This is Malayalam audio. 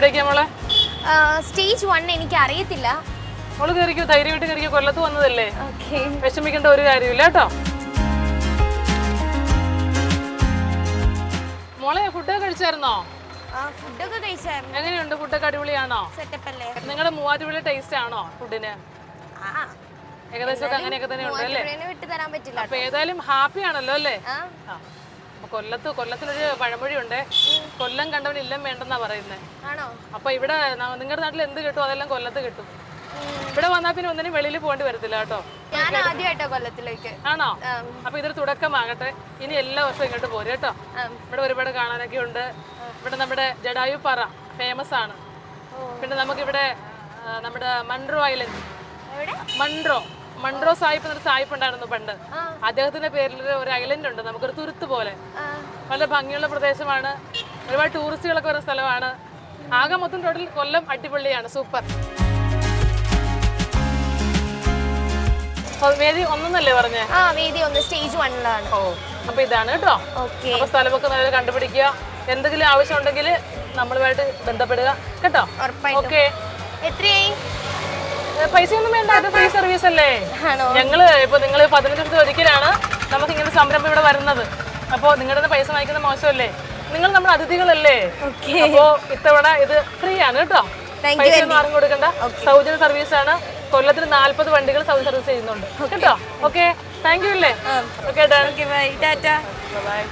എവിടേക്കാ മോളെ? സ്റ്റേജ് 1 എനിക്ക് അറിയത്തില്ല. മോള് കയറിക്കോ, ധൈര്യമായിട്ട് കയറിക്കോ. കൊല്ലത്ത് വന്നതല്ലേ, വിഷമിക്കേണ്ട ഒരു കാര്യമില്ല കേട്ടോ. മോളെ ഫുഡൊക്കെ കഴിച്ചായിരുന്നോ? ഫുഡൊക്കെ കഴിച്ചായിരുന്നു. എങ്ങനെയുണ്ട്? ഫുഡൊക്കെ അടിപൊളിയാണോ? സെറ്റപ്പ് അല്ലേ? നിങ്ങളുടെ മൂവാറ്റുപുഴ ടേസ്റ്റ് ആണോ ഫുഡിന്? ഏകദേശം അങ്ങനെയൊക്കെ തന്നെ ഉണ്ട് അല്ലേ? വിട്ടുതരാൻ പറ്റില്ല. അപ്പൊ ഏതായാലും ഹാപ്പി ആണല്ലോ അല്ലേ? കൊല്ലത്തിനൊരു പഴമൊഴി ഉണ്ട്, കൊല്ലം കണ്ടവൻ ഇല്ലം വേണ്ടെന്നാ പറയുന്നത്. അപ്പൊ ഇവിടെ നിങ്ങളുടെ നാട്ടിൽ എന്ത് കിട്ടും അതെല്ലാം കൊല്ലത്ത് കിട്ടും. ഇവിടെ വന്നാൽ പിന്നെ ഒന്നിനും വെളിയിൽ പോകേണ്ടി വരത്തില്ല കേട്ടോ. ഞാൻ ആദ്യമായിട്ടോ കൊല്ലത്തിലേക്ക്. ആണോ? അപ്പൊ ഇതൊരു തുടക്കമാകട്ടെ. ഇനി എല്ലാ വർഷവും ഇങ്ങോട്ട് പോരും കേട്ടോ. ഇവിടെ ഒരുപാട് കാണാനൊക്കെ ഉണ്ട്. ഇവിടെ നമ്മുടെ ജഡായു പാറ ഫേമസ് ആണ്. പിന്നെ നമുക്കിവിടെ നമ്മുടെ മൺട്രോ ഐലൻഡ്, മൺട്രോ സാഹിബ് എന്നൊരു സാഹിബ് ഉണ്ടായിരുന്നു പണ്ട്. അദ്ദേഹത്തിന്റെ പേരിൽ ഒരു ഐലൻഡ് ഉണ്ട്, നമുക്കൊരു തുരുത്ത് പോലെ. വളരെ ഭംഗിയുള്ള പ്രദേശമാണ്, ഒരുപാട് ടൂറിസ്റ്റുകളൊക്കെ വരുന്ന സ്ഥലമാണ്. ആകെ മൊത്തം ടോട്ടൽ കൊല്ലം അടിപൊളിയാണ്, സൂപ്പർ. വേദി 1 പറഞ്ഞേ? വേദി 1 സ്റ്റേജ് 1 ഓ, അപ്പൊ ഇതാണ് കേട്ടോ. അപ്പൊ സ്ഥലമൊക്കെ നല്ല കണ്ടുപിടിക്കുക. എന്തെങ്കിലും ആവശ്യം ഉണ്ടെങ്കിൽ നമ്മളുമായിട്ട് ബന്ധപ്പെടുക കേട്ടോ. ഓക്കെ. എത്രയായി? പൈസ ഒന്നും വേണ്ട, അത് ഫ്രീ സർവീസ് അല്ലേ. ഞങ്ങള് ഇപ്പൊ നിങ്ങൾ 15 ദിവസത്തിൽ ഒരിക്കലാണ് നമുക്ക് ഇങ്ങനെ സംരംഭം ഇവിടെ വരുന്നത്. അപ്പൊ നിങ്ങളുടെ പൈസ വാങ്ങിക്കുന്ന മോശമല്ലേ? നിങ്ങൾ നമ്മുടെ അതിഥികളല്ലേ? അപ്പോ ഇത്തവണ ഇത് ഫ്രീ ആണ് കേട്ടോ. പൈസ ഒന്നും ആർക്കും കൊടുക്കണ്ട, സൗജന്യ സർവീസ് ആണ്. കൊല്ലത്തിന് 40 വണ്ടികൾ സൗജന്യ സർവീസ് ചെയ്യുന്നുണ്ട് കേട്ടോ. ഓക്കെ, താങ്ക് യു അല്ലേ? Okay, by.